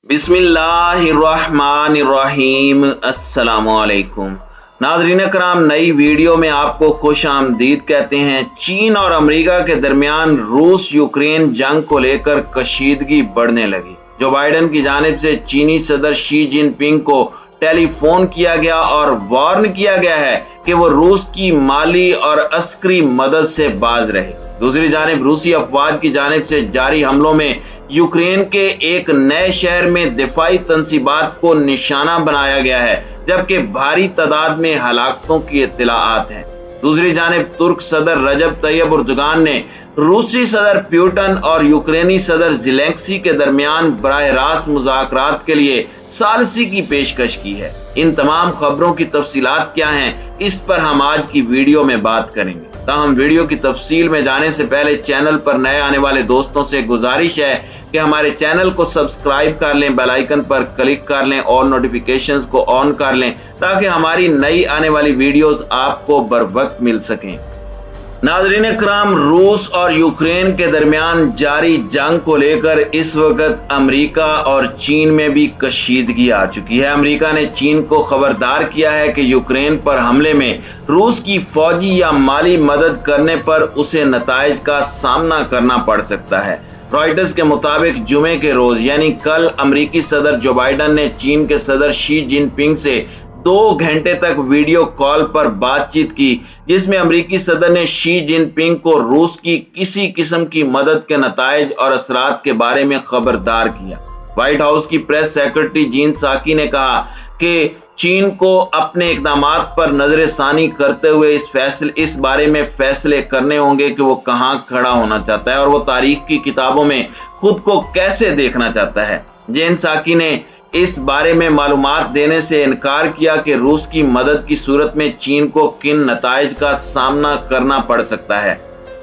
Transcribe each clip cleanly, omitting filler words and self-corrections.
बिस्मिल्लाहिर्रहमानिर्रहीम। अस्सलामुअलैकुम नाज़रीन कराम, नई वीडियो में आपको खुश आमदीद कहते हैं। चीन और अमेरिका के दरमियान रूस यूक्रेन जंग को लेकर कशीदगी बढ़ने लगी। जो बाइडन की जानिब से चीनी सदर शी जिनपिंग को टेलीफोन किया गया और वार्न किया गया है कि वो रूस की माली और अस्करी मदद से बाज रहे। दूसरी जानिब रूसी अफवाज की जानिब से जारी हमलों में यूक्रेन के एक नए शहर में दिफाई तंसीबात को निशाना बनाया गया है, जबकि भारी तादाद में हलाकतों की इत्तलाआत हैं। दूसरी जानिब तुर्क सदर रजब तैयब उर्दुगान ने रूसी सदर पुतिन और यूक्रेनी सदर ज़ेलेंस्की के दरमियान बराह रास्त मुज़ाकरात के लिए सालसी की पेशकश की है। इन तमाम खबरों की तफसीलात क्या हैं, इस पर हम आज की वीडियो में बात करेंगे। ताहम वीडियो की तफसील में जाने से पहले चैनल पर नए आने वाले दोस्तों से गुजारिश है कि हमारे चैनल को सब्सक्राइब कर लें, बेल आइकन पर क्लिक कर लें और नोटिफिकेशंस को ऑन कर लें ताकि हमारी नई आने वाली वीडियोस आपको बर वक्त मिल सकें। नाज़रीन कराम, रूस और यूक्रेन के दरमियान जारी जंग को लेकर इस वक्त अमेरिका और चीन में भी कशीदगी आ चुकी है। अमेरिका ने चीन को खबरदार किया है कि यूक्रेन पर हमले में रूस की फौजी या माली मदद करने पर उसे नताइज का सामना करना पड़ सकता है। रॉयटर्स के मुताबिक जुमे के रोज यानी कल अमेरिकी सदर जो बाइडन ने चीन के सदर शी जिनपिंग से 2 घंटे तक वीडियो कॉल पर बातचीत की, जिसमें अमेरिकी सदर ने शी जिनपिंग को रूस की किसी किस्म की मदद के नताइज और असरात के बारे में खबरदार किया। व्हाइट हाउस की प्रेस सेक्रेटरी जेन साकी ने कहा कि चीन को अपने इकदामात पर नजरसानी करते हुए इस बारे में फैसले करने होंगे कि वो कहां खड़ा होना चाहता है और वो तारीख की किताबों में खुद को कैसे देखना चाहता है। जेन साकी ने इस बारे में मालूमात देने से इनकार किया कि रूस की मदद की सूरत में चीन को किन नताइज का सामना करना पड़ सकता है।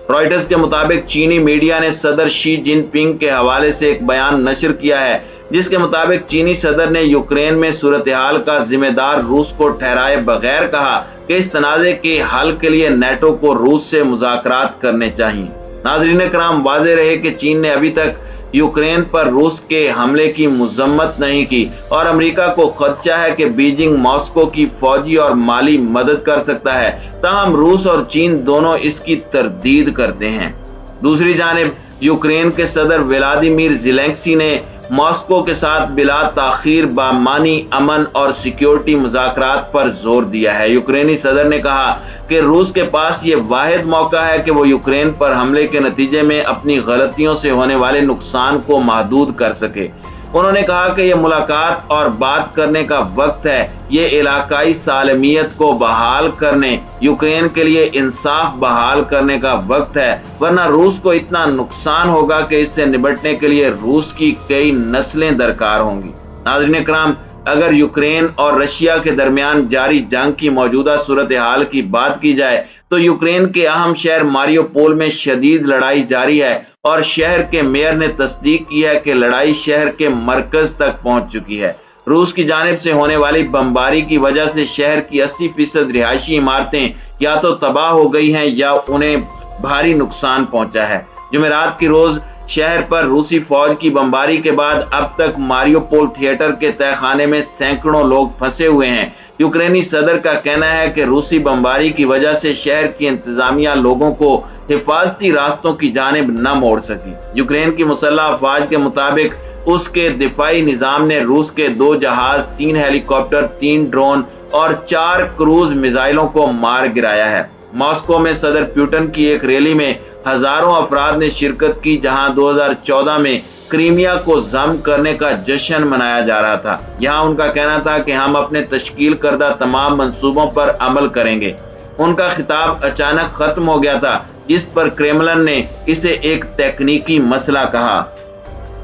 रॉयटर्स के मुताबिक चीनी मीडिया ने सदर शी जिनपिंग के हवाले से एक बयान नशर किया है, जिसके मुताबिक चीनी सदर ने यूक्रेन में सूरत हाल का जिम्मेदार रूस को ठहराए बगैर कहा कि इस तनाज़े के हल के लिए नेटो को रूस से मुज़ाकरात करने चाहिए। नाज़रीन कराम, वाज़ेह रहे कि चीन ने अभी तक यूक्रेन पर रूस के हमले की मजम्मत नहीं की और अमेरिका को खदशा है कि बीजिंग मॉस्को की फौजी और माली मदद कर सकता है, ताहम रूस और चीन दोनों इसकी तरदीद करते हैं। दूसरी जानिब यूक्रेन के सदर व्लादिमीर ज़ेलेंस्की ने मॉस्को के साथ बिला ताखीर बामानी अमन और सिक्योरिटी मुज़ाकरात पर जोर दिया है। यूक्रेनी सदर ने कहा कि रूस के पास ये वाहिद मौका है कि वो यूक्रेन पर हमले के नतीजे में अपनी गलतियों से होने वाले नुकसान को महदूद कर सके। उन्होंने कहा कि यह मुलाकात और बात करने का वक्त है। ये इलाकाई सालमियत को बहाल करने, यूक्रेन के लिए इंसाफ बहाल करने का वक्त है, वरना रूस को इतना नुकसान होगा कि इससे निपटने के लिए रूस की कई नस्लें दरकार होंगी। नाज़रीन कराम, अगर यूक्रेन और रशिया के दरमियान जारी जंग की मौजूदा सूरत हाल की बात की जाए तो यूक्रेन के अहम शहर मारियोपोल में शदीद लड़ाई जारी है और शहर के मेयर ने तस्दीक की है कि लड़ाई शहर के मरकज तक पहुंच चुकी है। रूस की जानिब से होने वाली बमबारी की वजह से शहर की 80% रिहायशी इमारतें या तो तबाह हो गई हैं या उन्हें भारी नुकसान पहुंचा है। जुमेरात की रोज शहर पर रूसी फौज की बमबारी के बाद अब तक मारियोपोल थिएटर के तहखाने में सैकड़ों लोग फंसे हुए हैं। यूक्रेनी सदर का कहना है कि रूसी बमबारी की वजह से शहर की इंतजामिया लोगों को हिफाजती रास्तों की जानिब न मोड़ सकी। यूक्रेन की मुसल्लह अफवाज के मुताबिक उसके दिफाई निजाम ने रूस के 2 जहाज, 3 हेलीकॉप्टर, 3 ड्रोन और 4 क्रूज मिसाइलों को मार गिराया है। मॉस्को में सदर पुतिन की एक रैली में हजारों अफराद ने शिरकत की, जहां 2014 में क्रीमिया को जम करने का जश्न मनाया जा रहा था। यहाँ उनका कहना था कि हम अपने तश्कील करदा तमाम मंसूबों पर अमल करेंगे। उनका खिताब अचानक खत्म हो गया था, जिस पर क्रेमलिन ने इसे एक तकनीकी मसला कहा।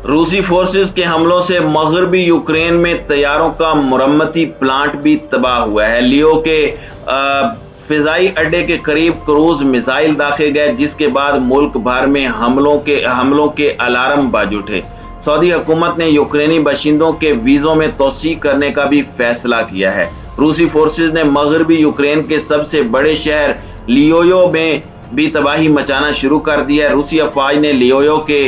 रूसी फोर्सेस के हमलों से मगरबी यूक्रेन में तैयारों का मुरम्मती प्लांट भी तबाह हुआ है। लियो के फिजाई अड्डे के करीब क्रूज मिसाइल दाखे गए, जिसके बाद मुल्क भर में हमलों के अलार्म बाज उठे। सऊदी हुकूमत ने यूक्रेनी बाशिंदों के वीजों में तोसी करने का भी फैसला किया है। रूसी फोर्सेस ने मगरबी यूक्रेन के सबसे बड़े शहर लियोयो में भी तबाही मचाना शुरू कर दिया है। रूसी अफवाज ने लियोयो के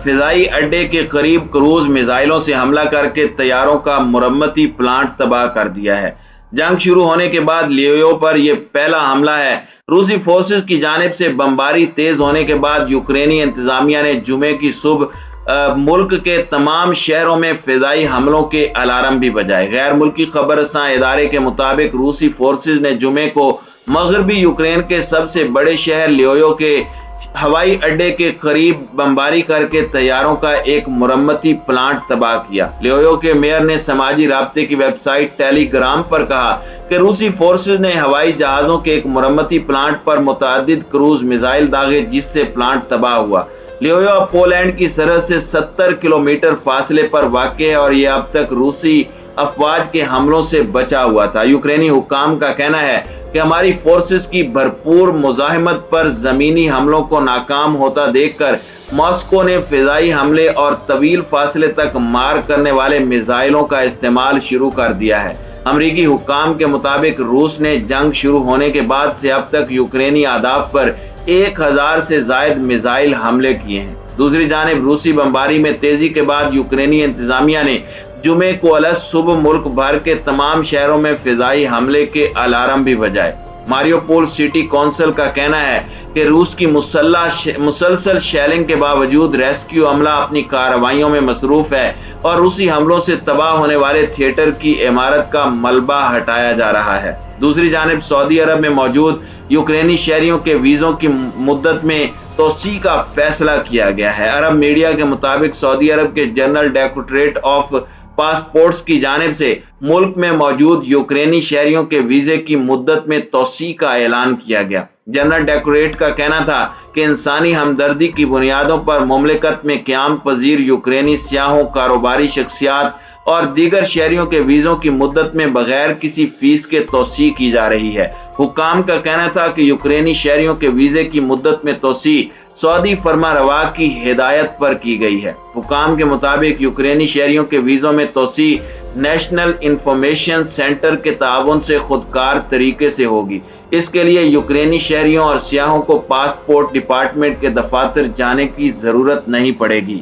فضائی اڈے کے قریب کروز میزائلوں سے حملہ کر کے طیاروں کا مرمتی پلانٹ تباہ کر دیا ہے۔ جنگ شروع ہونے کے بعد لیویو پر یہ پہلا حملہ ہے۔ روسی فورسز کی جانب سے بمباری تیز ہونے کے بعد یوکرینی انتظامیہ نے جمعے کی صبح ملک کے تمام شہروں میں فضائی حملوں کے الارم بھی بجائے۔ غیر ملکی خبر رساں ادارے کے مطابق روسی فورسز نے جمعے کو مغربی یوکرین کے سب سے بڑے شہر لیویو کے ہوائی اڈے کے قریب بمباری کر کے طیاروں کا ایک مرمتی پلانٹ تباہ کیا۔ لیویو کے میئر نے سماجی رابطے کی ویب سائٹ ٹیلی گرام پر کہا کہ روسی فورسز نے ہوائی جہازوں کے ایک مرمتی پلانٹ پر متعدد کروز میزائل داغے جس سے پلانٹ تباہ ہوا۔ لیویو پولینڈ کی سرحد سے 70 کلومیٹر فاصلے پر واقع ہے اور یہ اب تک روسی افواج کے حملوں سے بچا ہوا تھا۔ یوکرینی حکام کا کہنا ہے کہ ہماری فورسز کی بھرپور مزاحمت پر زمینی حملوں کو ناکام ہوتا دیکھ کر ماسکو نے فضائی حملے اور طویل فاصلے تک مار کرنے والے میزائلوں کا استعمال شروع کر دیا ہے۔ امریکی حکام کے مطابق روس نے جنگ شروع ہونے کے بعد سے اب تک یوکرینی اہداف پر 1000 سے زائد میزائل حملے کیے ہیں۔ دوسری جانب روسی بمباری میں تیزی کے بعد یوکرینی انتظامیہ نے جمعے کو الگ صبح ملک بھر کے تمام شہروں میں فضائی حملے کے الارم بھی بجائے۔ ماریوپول سٹی کونسل کا کہنا ہے کہ روس کی مسلسل شیلنگ کے باوجود ریسکیو عملہ اپنی کارروائیوں میں مصروف ہے اور روسی حملوں سے تباہ ہونے والے تھیٹر کی عمارت کا ملبہ ہٹایا جا رہا ہے۔ دوسری جانب سعودی عرب میں موجود یوکرینی شہریوں کے ویزوں کی مدت میں توسیع کا فیصلہ کیا گیا ہے۔ عرب میڈیا کے مطابق سعودی عرب کے جنرل ڈائریکٹوریٹ آف پاسپورٹس کی جانب سے ملک میں موجود یوکرینی شہریوں کے ویزے کی مدت میں توسیع کا اعلان کیا گیا۔ جنرل ڈائریکٹوریٹ کا کہنا تھا کہ انسانی ہمدردی کی بنیادوں پر مملکت میں قیام پذیر یوکرینی سیاحوں، کاروباری شخصیات اور دیگر شہریوں کے ویزوں کی مدت میں بغیر کسی فیس کے توسیع کی جا رہی ہے۔ حکام کا کہنا تھا کہ یوکرینی شہریوں کے ویزے کی مدت میں توسیع سعودی فرما روا کی ہدایت پر کی گئی ہے۔ حکام کے مطابق یوکرینی شہریوں کے ویزوں میں توسیع نیشنل انفارمیشن سینٹر کے تعاون سے خودکار طریقے سے ہوگی۔ اس کے لیے یوکرینی شہریوں اور سیاحوں کو پاسپورٹ ڈپارٹمنٹ کے دفاتر جانے کی ضرورت نہیں پڑے گی۔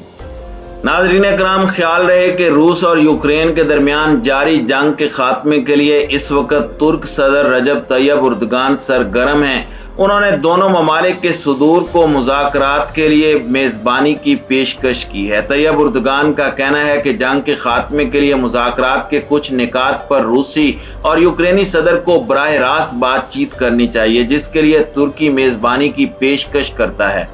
ناظرین کرام، خیال رہے کہ روس اور یوکرین کے درمیان جاری جنگ کے خاتمے کے لیے اس وقت ترک صدر رجب طیب اردگان سرگرم ہیں۔ انہوں نے دونوں ممالک کے صدور کو مذاکرات کے لیے میزبانی کی پیشکش کی ہے۔ طیب اردگان کا کہنا ہے کہ جنگ کے خاتمے کے لیے مذاکرات کے کچھ نکات پر روسی اور یوکرینی صدر کو براہ راست بات چیت کرنی چاہیے، جس کے لیے ترکی میزبانی کی پیشکش کرتا ہے۔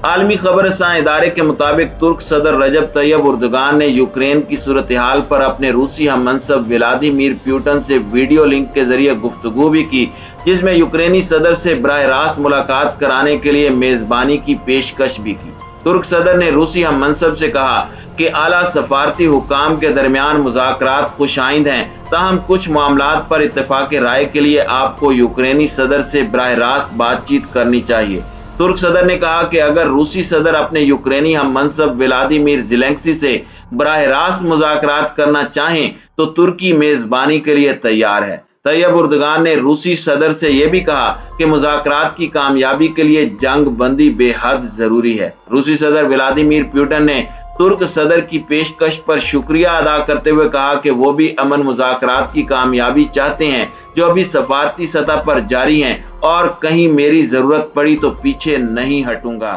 عالمی خبر رساں ادارے کے مطابق ترک صدر رجب طیب اردگان نے یوکرین کی صورتحال پر اپنے روسی ہم منصب ولادیمیر پیوٹن سے ویڈیو لنک کے ذریعے گفتگو بھی کی، جس میں یوکرینی صدر سے براہ راست ملاقات کرانے کے لیے میزبانی کی پیشکش بھی کی۔ ترک صدر نے روسی ہم منصب سے کہا کہ اعلیٰ سفارتی حکام کے درمیان مذاکرات خوش آئند ہیں، تاہم کچھ معاملات پر اتفاق رائے کے لیے آپ کو یوکرینی صدر سے براہ راست بات چیت کرنی چاہیے۔ ترک صدر نے کہا کہ اگر روسی صدر اپنے یوکرینی ہم منصب ولادیمیر زیلنسکی سے براہ راست مذاکرات کرنا چاہیں تو ترکی میزبانی کے لیے تیار ہے۔ طیب اردگان نے روسی صدر سے یہ بھی کہا کہ مذاکرات کی کامیابی کے لیے جنگ بندی بے حد ضروری ہے۔ روسی صدر ولادیمیر پیوٹن نے ترک صدر کی پیشکش پر شکریہ ادا کرتے ہوئے کہا کہ وہ بھی امن مذاکرات کی کامیابی چاہتے ہیں جو ابھی سفارتی سطح پر جاری ہیں، اور کہیں میری ضرورت پڑی تو پیچھے نہیں ہٹوں گا۔